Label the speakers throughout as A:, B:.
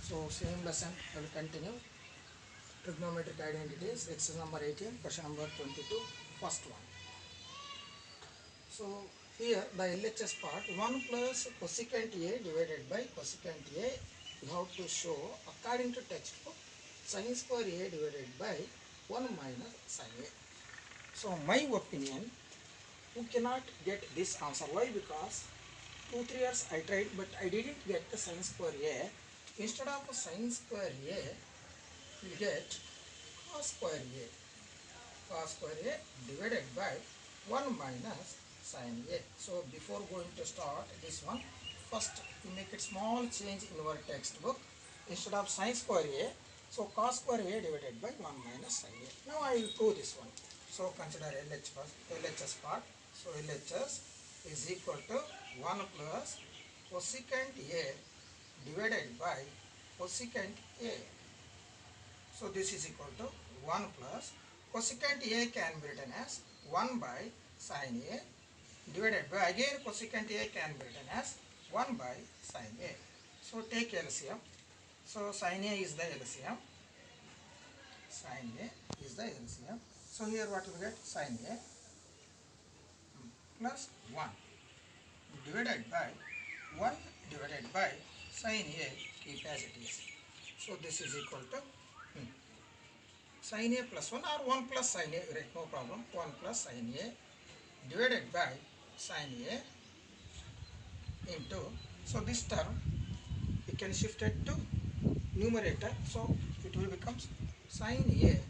A: So same lesson I will continue. Trigonometric identities, exercise number 18, question number 22, first one. So here the LHS part, 1 plus cosecant A divided by cosecant A, you have to show according to textbook sin square A divided by 1 minus sin A. So my opinion, you cannot get this answer. Why? Because 2-3 years I tried, but I didn't get the sin square A. Instead of sin square A, you get cos square A. Cos square A divided by 1 minus sin A. So before going to start this one, first you make a small change in your textbook. Instead of sin square A, so cos square A divided by 1 minus sin A. Now I will prove this one. So consider LHS part. So LHS is equal to 1 plus cosecant A divided by cosecant A. So this is equal to 1 plus cosecant A can be written as 1 by sin A divided by, again cosecant A can be written as 1 by sin A. So take LCM. So sin A is the LCM. Sin A is the LCM. So here what we get? Sin A plus 1 divided by 1 divided by sin A, keep as it is. So this is equal to sin A plus 1 or 1 plus sin A, right, no problem. 1 plus sin A divided by sin A into, so this term we can shift it to numerator, so it will become sin A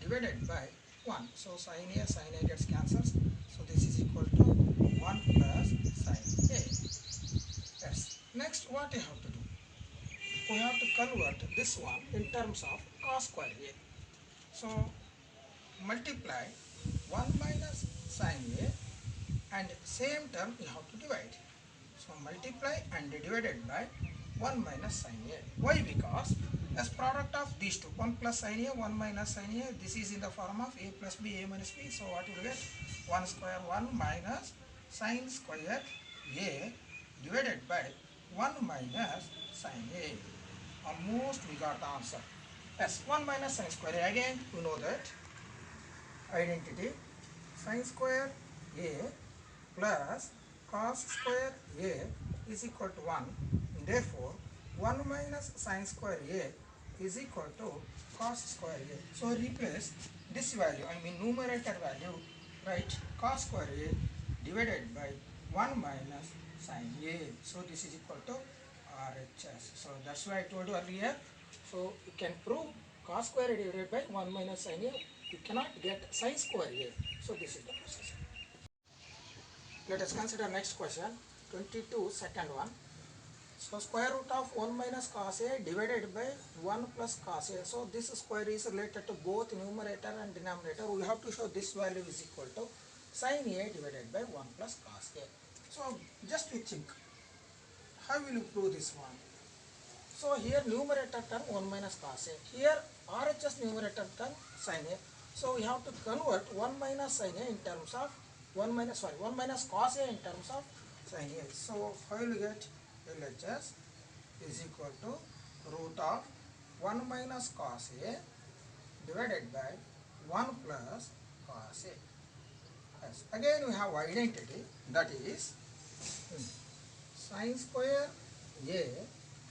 A: divided by 1. So sin A gets cancels, so this is equal to 1 plus sin A. Yes. Next what you have to do? We have to convert this one in terms of cos square A. So multiply 1 minus sin A and same term you have to divide. So multiply and divided by 1 minus sin A. Why? Because as product of these two, 1 plus sin A, 1 minus sin A, this is in the form of A plus B, A minus B. So what you will get? 1 square 1 minus sin square A divided by 1 minus sin A. Almost we got the answer. Yes, 1 minus sin square A. Again, you know that identity, sin square A plus cos square A is equal to 1. Therefore, 1 minus sin square A is equal to cos square A. So replace this value, I mean numerator value, right, cos square A divided by 1 minus sin A. So this is equal to RHS. So that's why I told you earlier. So you can prove cos square A divided by 1 minus sin A. You cannot get sin square A. So this is the process. Let us consider next question, 22, second one. So square root of 1 minus cos A divided by 1 plus cos A. So this square is related to both numerator and denominator. We have to show this value is equal to sin A divided by 1 plus cos A. So just you think, how will you prove this one? So here numerator term 1 minus cos A. Here RHS numerator term sin A. So we have to convert 1 minus sin A in terms of 1 minus cos A in terms of sin A. So how will you get? LHS is equal to root of 1 minus cos A divided by 1 plus cos A. Yes. Again we have identity, that is sin square A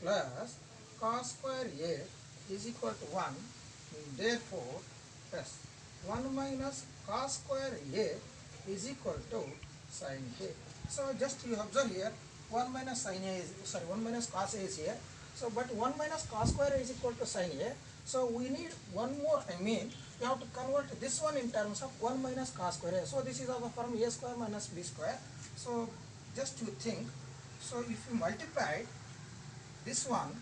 A: plus cos square A is equal to 1. Therefore, yes, 1 minus cos square A is equal to sin A. So just you observe here, 1 minus sin A is, 1 minus cos A is here. So but 1 minus cos square A is equal to sin A. So we need one more, I mean, we have to convert this one in terms of 1 minus cos square A. So this is of the form A square minus B square. So just you think, so if you multiply this one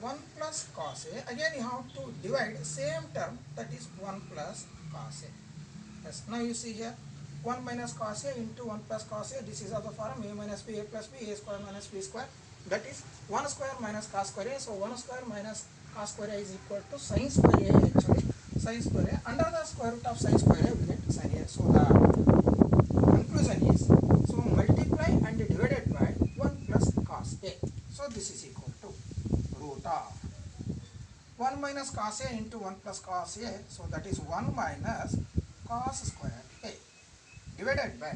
A: 1 plus cos A, again you have to divide same term, that is 1 plus cos A. Yes, now you see here 1 minus cos A into 1 plus cos A, this is of the form A minus B, A plus B, A square minus B square, that is 1 square minus cos square A. So 1 square minus cos square A is equal to sin square A actually, sin square A. Under the square root of sin square A we get sin A. So the conclusion is, so multiply and divided by 1 plus cos A. So this is equal to root of 1 minus cos a into 1 plus cos a, so that is 1 minus cos square a divided by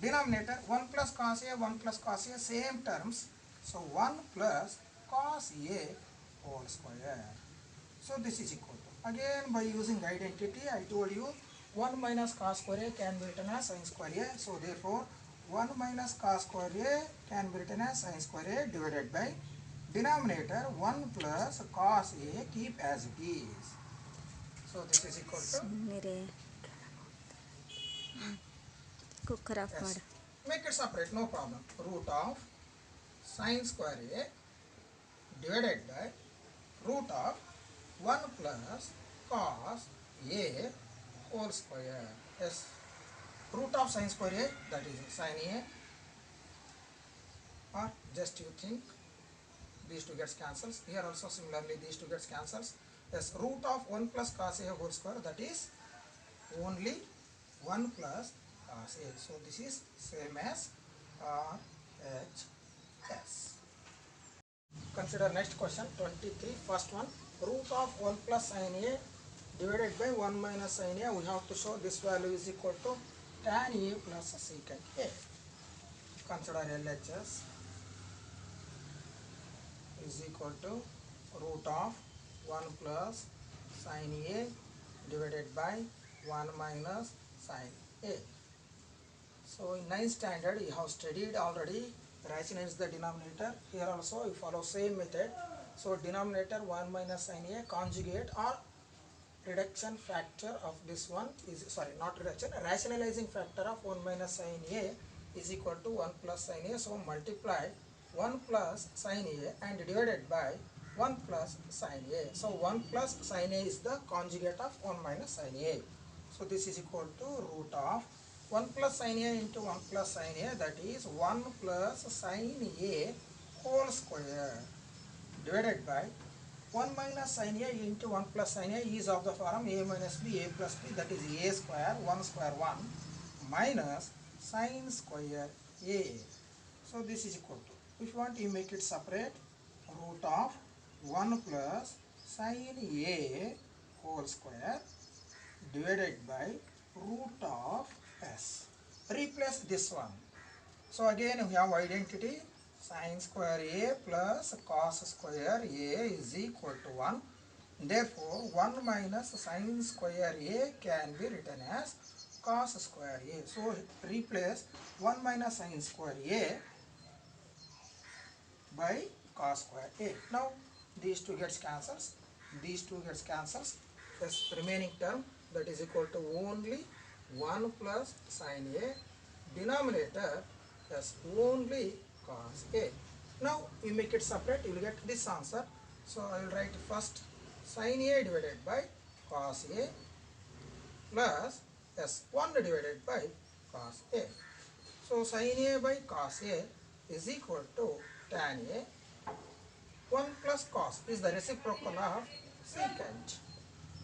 A: denominator 1 plus cos a, 1 plus cos a, same terms, so 1 plus cos a whole square. So this is equal to, again by using identity I told you 1 minus cos square a can be written as sin square a, so therefore 1 minus cos square a can be written as sin square a divided by denominator 1 plus cos a keep as it is. So this is equal to,
B: cooker of
A: yes,
B: माಡು.
A: make it separate, no problem, root of sin square a divided by root of 1 plus cos a whole square. Yes, root of sin square a, that is sin a, or just you think these two gets cancels. Here also similarly these two gets cancels. Yes, root of 1 plus cos a whole square, that is only 1 plus cos a. So this is same as RHS. Consider next question 23. First one, root of 1 plus sin a divided by 1 minus sin a. We have to show this value is equal to tan a plus secant a. Consider LHS is equal to root of 1 plus sin a divided by 1 minus sin a. So in 9th standard you have studied already, rationalize the denominator. Here also you follow same method. So denominator 1 minus sin a, conjugate or reduction factor of this one is, sorry, not reduction, rationalizing factor of 1 minus sin a is equal to 1 plus sin a. So multiply 1 plus sin a and divided by 1 plus sin a. So 1 plus sin a is the conjugate of 1 minus sin a. So this is equal to root of 1 plus sin a into 1 plus sin a, that is 1 plus sin a whole square divided by 1 minus sin a into 1 plus sin a is of the form a minus b, a plus b, that is a square, 1 square 1 minus sin square a. So this is equal to, if you want you make it separate, root of 1 plus sin a whole square divided by root of s. Replace this one. So again we have identity, sin square a plus cos square a is equal to 1. Therefore 1 minus sin square a can be written as cos square a. So replace 1 minus sin square a by cos square a. Now these two gets cancels, these two gets cancels. This remaining term, that is equal to only 1 plus sin a, denominator as only cos a. Now we make it separate, you will get this answer. So I will write first sin a divided by cos a plus s1 divided by cos a. So sin a by cos a is equal to tan a. 1 plus cos is the reciprocal of secant.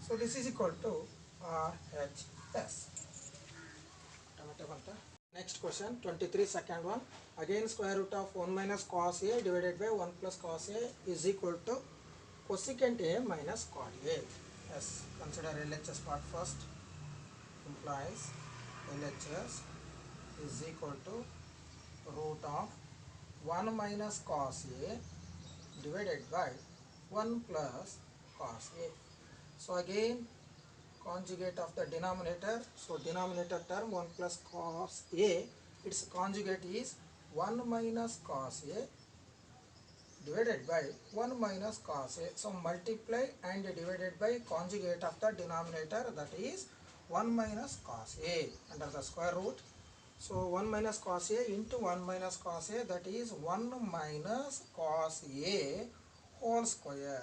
A: So this is equal to RHS. Next question 23, second one. Again square root of 1 minus cos a divided by 1 plus cos a is equal to cosecant a minus cot a. Yes, consider LHS part first. Implies LHS is equal to root of 1 minus cos a divided by 1 plus cos a. So again conjugate of the denominator. So denominator term 1 plus cos a, its conjugate is 1 minus cos a divided by 1 minus cos a. So multiply and divided by conjugate of the denominator, that is 1 minus cos a under the square root. So 1 minus cos a into 1 minus cos a, that is 1 minus cos a whole square.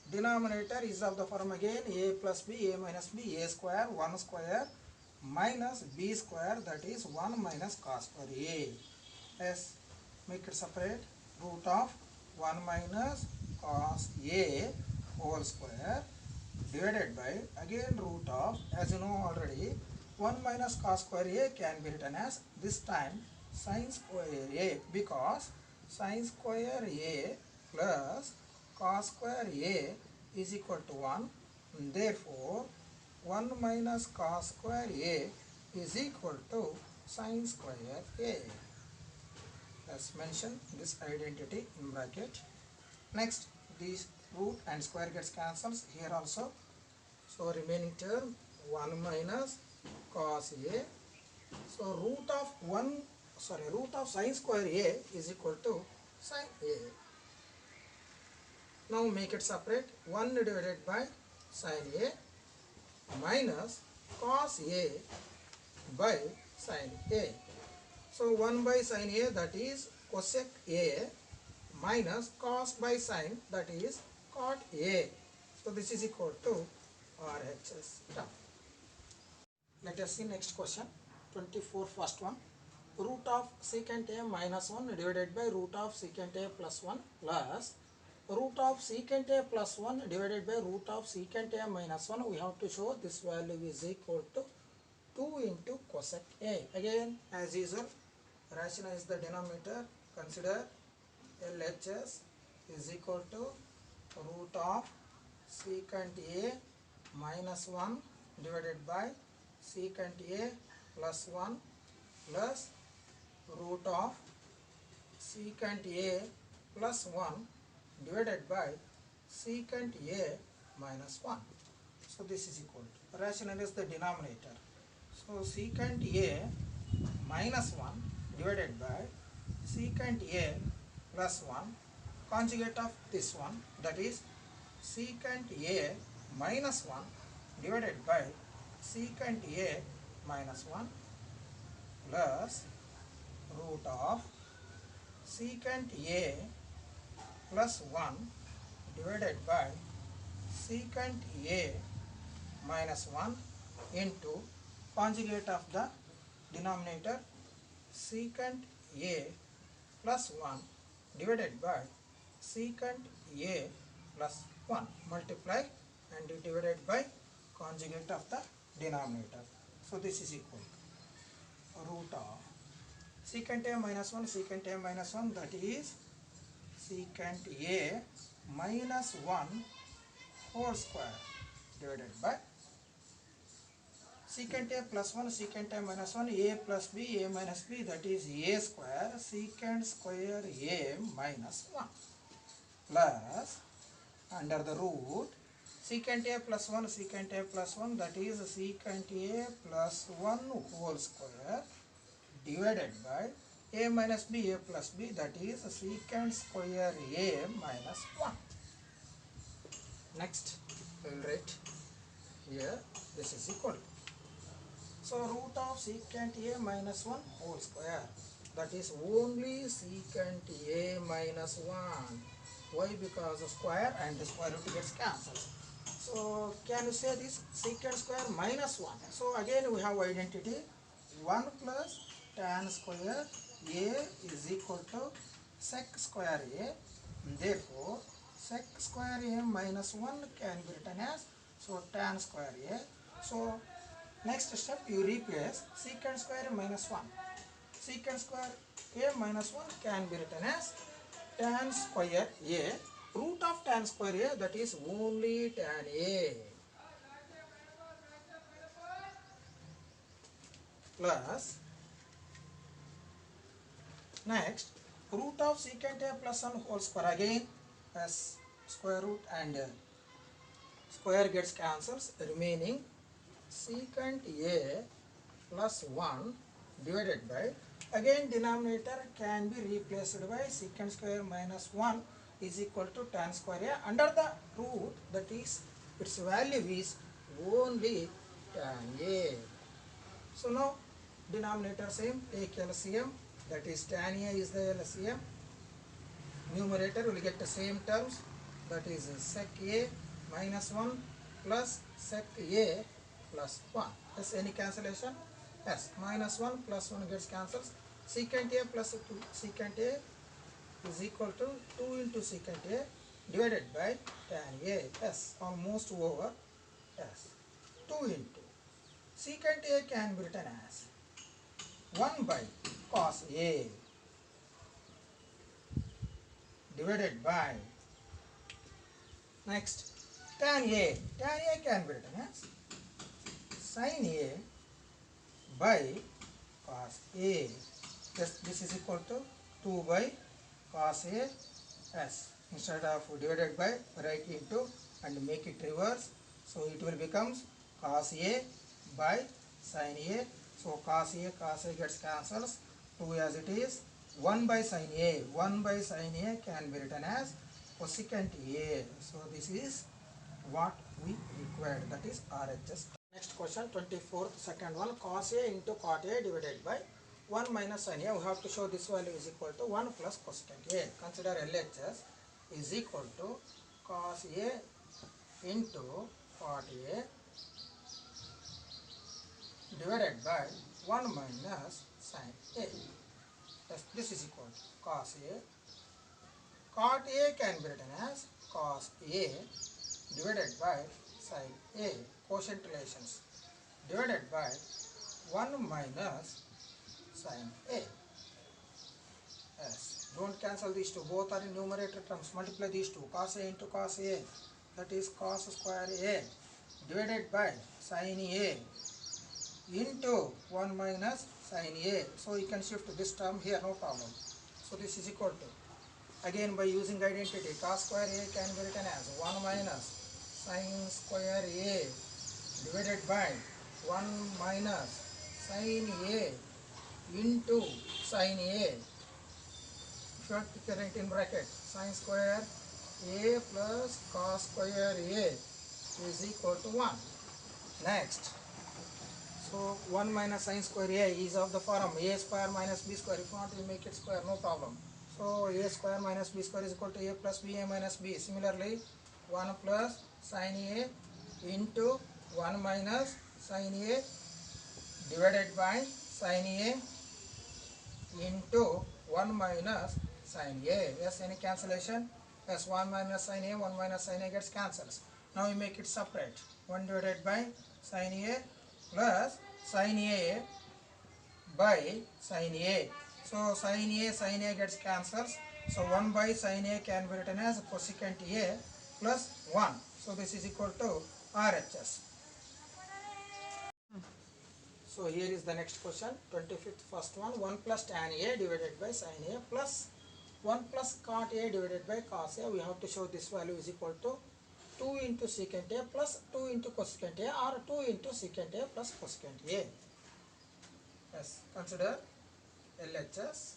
A: Denominator is of the form again a plus b, a minus b, a square, 1 square minus b square, that is 1 minus cos square a. Yes, make it separate, root of 1 minus cos a whole square divided by again root of, as you know already, 1 minus cos square a can be written as this time sin square a, because sin square a plus cos square A is equal to 1. Therefore, 1 minus cos square A is equal to sin square A. Let's mention this identity in bracket. Next, these root and square gets cancels here also. So remaining term 1 minus cos A. So root of sin square A is equal to sin A. Now make it separate. 1 divided by sin A minus cos A by sin A. So 1 by sin A, that is cosec A, minus cos by sin, that is cot A. So this is equal to RHS term. Let us see next question. 24 first one. Root of secant A minus 1 divided by root of secant A plus 1 plus root of secant A plus 1 divided by root of secant A minus 1. We have to show this value is equal to 2 into cosec A. Again, as usual, rationalize the denominator. Consider LHS is equal to root of secant A minus 1 divided by secant A plus 1 plus root of secant A plus 1 divided by secant A minus 1. So this is equal to, rationalize the denominator. So secant A minus 1 divided by secant A plus 1 conjugate of this one, that is secant A minus 1 divided by secant A minus 1 plus root of secant A plus 1 divided by secant A minus 1 into conjugate of the denominator secant A plus 1 divided by secant A plus 1 multiply and divided by conjugate of the denominator. So this is equal to root of secant A minus 1 secant A minus 1, that is secant A minus 1 whole square divided by secant A plus 1 secant A minus 1 A plus B A minus B, that is A square secant square A minus 1 plus under the root secant A plus 1 secant A plus 1, that is secant A plus 1 whole square divided by A minus B A plus B, that is secant square A minus 1. Next, we will write here this is equal to, so root of secant A minus 1 whole square, that is only secant A minus 1. Why? Because of square and the square root gets cancelled. So can you say this secant square minus 1? So again we have identity 1 plus tan square A is equal to sec square A. Therefore sec square A minus 1 can be written as tan square A. So next step, you replace secant square minus 1. Secant square A minus 1 can be written as tan square A. Root of tan square A, that is only tan A, plus next root of secant A plus 1 whole square, again as square root and square gets cancels, remaining secant A plus 1 divided by, again denominator can be replaced by secant square minus 1 is equal to tan square A. Under the root, that is its value is only tan A. So now denominator same, take LCM, that is tan A is the LCM. Numerator will get the same terms, that is sec A minus 1 plus sec A plus 1. Yes, any cancellation? Yes, minus 1 plus 1 gets cancelled. Secant A plus secant A is equal to 2 into secant A divided by tan A. Yes, almost over. Yes, 2 into secant A can be written as 1 by cos A divided by Next, tan A. Tan A can be written as sin A by cos A. This is equal to 2 by cos A s. Instead of divided by, write into and make it reverse. So it will becomes cos A by sin A. So cos A gets cancels. 2 as it is. 1 by sin A. 1 by sin A can be written as cosecant A. So this is what we required, that is RHS. Next question, 24th, second one, cos A into cot A divided by 1 minus sin A. We have to show this value is equal to 1 plus cosecant A. Consider LHS is equal to cos A into cot A divided by 1 minus sin A. Yes, this is equal to cos A. Cot A can be written as cos A divided by sin A, quotient relations, divided by 1 minus sin A. Yes. Don't cancel these two. Both are in numerator terms. Multiply these two. Cos A into cos A. That is cos square A divided by sin A into 1 minus sin A. So you can shift this term here, no problem. So this is equal to, again by using identity, cos square A can be written as 1 minus sin square A divided by 1 minus sin A into sin A. If you have to write in bracket, sin square A plus cos square A is equal to 1. Next, so 1 minus sin square A is of the form A square minus B square. If you want to make it square, no problem. So A square minus B square is equal to A plus B, A minus B. Similarly, 1 plus sin A into 1 minus sin A divided by sin A into 1 minus sin A. Yes, any cancellation? Yes, 1 minus sin A, 1 minus sin A gets cancels. Now we make it separate. 1 divided by sin A plus sin A by sin A. So sin A gets cancels. So 1 by sin A can be written as cosecant A plus 1. So this is equal to RHS. So here is the next question, 25th, first one, 1 plus tan A divided by sin A plus 1 plus cot A divided by cos A. We have to show this value is equal to 2 into secant A plus 2 into cosecant A, or 2 into secant A plus cosecant A. Yes, consider LHS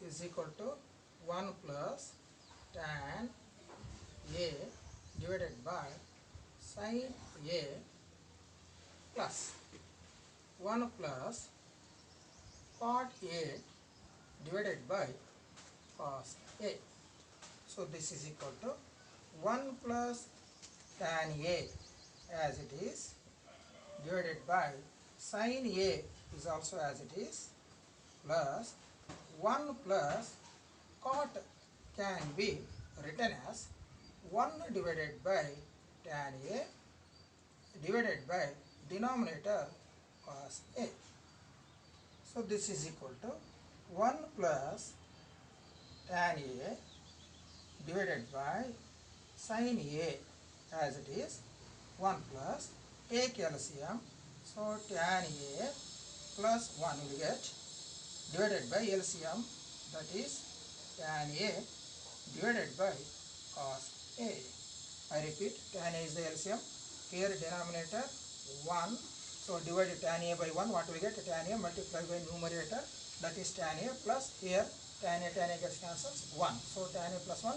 A: is equal to 1 plus tan A divided by sin A plus 1 plus cot A divided by cos A. So this is equal to 1 plus tan A as it is divided by sin A is also as it is plus 1 plus cot can be written as 1 divided by tan A divided by denominator cos A. So this is equal to 1 plus tan A divided by sin A as it is 1 plus, take LCM, so tan A plus 1 will get divided by LCM, that is tan A divided by cos A. I repeat, tan A is the LCM, here denominator 1, so divide tan A by 1, what we get? Tan A multiplied by numerator, that is tan A plus, here tan A gets cancels 1, so tan A plus 1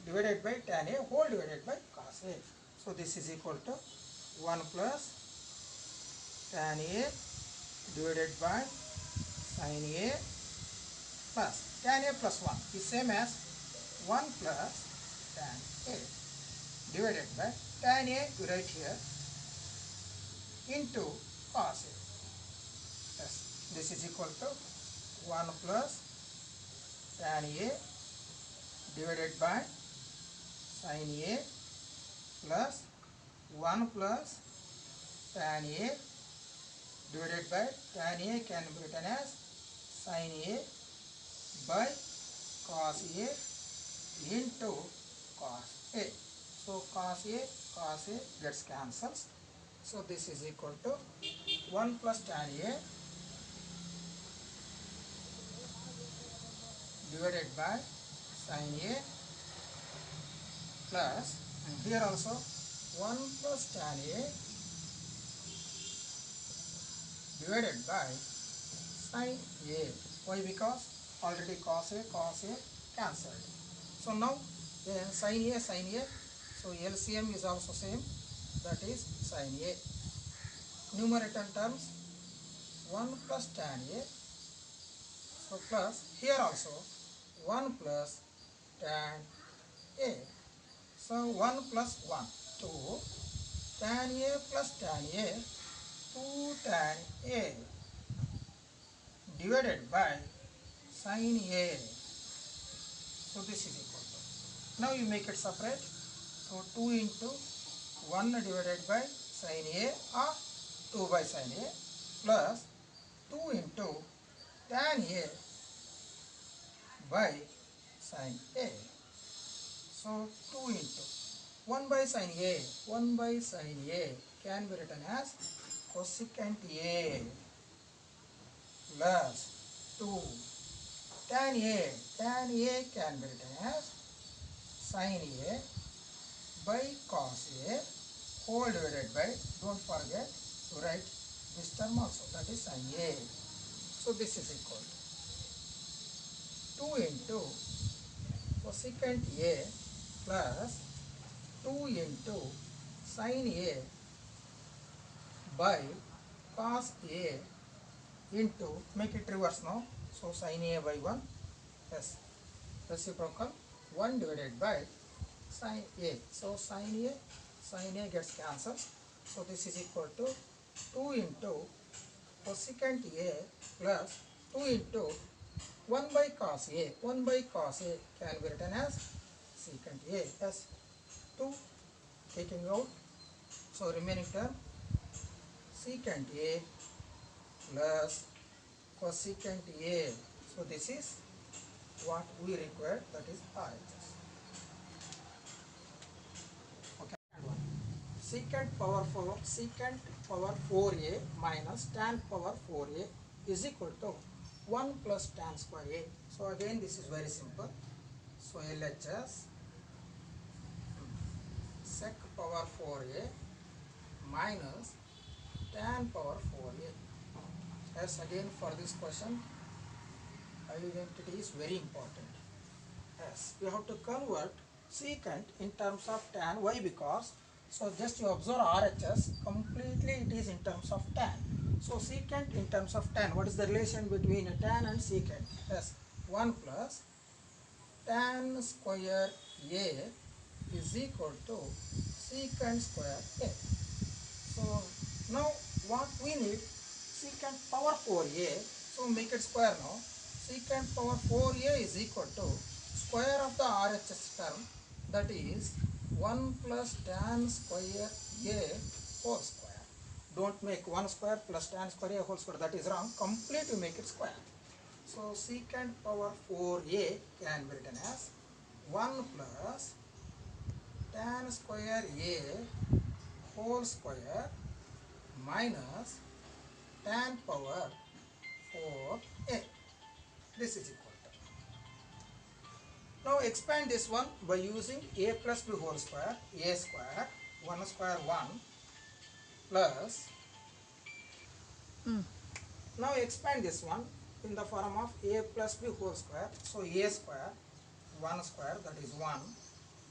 A: divided by tan A whole divided by cos A. So this is equal to 1 plus tan A divided by sin A plus tan A plus 1 is same as 1 plus tan A divided by tan A you write here into cos A. Yes, this is equal to 1 plus tan A divided by sin A plus 1 plus tan A divided by tan A can be written as sin A by cos A into cos A. So cos A gets cancels. So this is equal to 1 plus tan A divided by sin A plus, and here also 1 plus tan A divided by sin A. Why? Because already cos A cancelled. So now sin A, so LCM is also same, that is sin A. Numerator terms 1 plus tan A, so plus here also 1 plus tan A. So 1 plus 1, 2, tan A plus tan A, 2 tan A divided by sin A. So this is equal to, now you make it separate. So 2 into 1 divided by sin A or 2 by sin A plus 2 into tan A by sin A. So 2 into 1 by sin A, 1 by sin A can be written as cosecant A plus 2 tan A can be written as sin A by cos A whole divided by, don't forget to write this term also, that is sin A. So this is equal to 2 into cosecant A plus 2 into sin A by cos A into, make it reverse now, so sin A by 1, yes, reciprocal 1 divided by sin A. So sin A gets cancelled. So this is equal to 2 into cosecant A plus 2 into 1 by cos A. 1 by cos A can be written as secant A, as 2 taking out. So remaining term secant A plus cosecant A. So this is what we require, that is RHS. Okay. Secant power 4a minus tan power 4a is equal to 1 plus tan square a. So again this is very simple. So LHS sec power 4a minus tan power 4a. Yes, again for this question identity is very important. Yes, we have to convert secant in terms of tan. Why? Because, so just you observe RHS, completely it is in terms of tan. So secant in terms of tan, what is the relation between a tan and secant? Yes, 1 plus tan square A is equal to secant square A. So now what we need, secant power 4a, so make it square now. Secant power 4a is equal to square of the RHS term, that is 1 plus tan square a whole square. Don't make 1 square plus tan square a whole square, that is wrong. Complete you make it square. So secant power 4a can be written as 1 plus tan square a whole square minus tan power 4a. This is equal to. Now expand this one by using a plus b whole square, a square, 1 square 1 plus. Now expand this one in the form of a plus b whole square. So a square, 1 square, that is 1,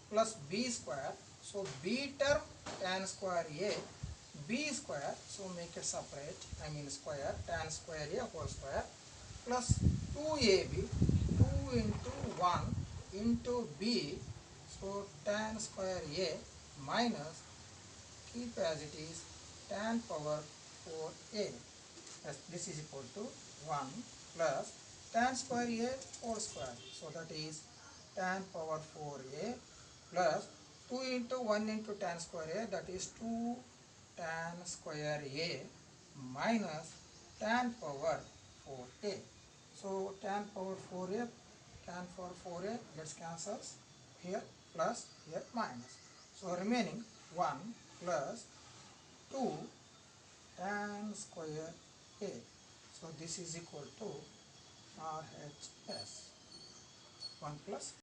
A: plus b square. So b term tan square a, b square, so make it separate, I mean square, tan square a whole square, plus 2ab, 2 into 1 into b, so tan square a minus, keep as it is, tan power 4a. Yes, this is equal to 1 plus tan square a whole square. So that is tan power 4a plus 2 into 1 into tan square a, that is 2 tan square a minus tan power 4a. So tan power 4a, tan power 4a gets cancels. here plus, here minus. So remaining 1 plus 2 tan square A. So this is equal to RHS 1 plus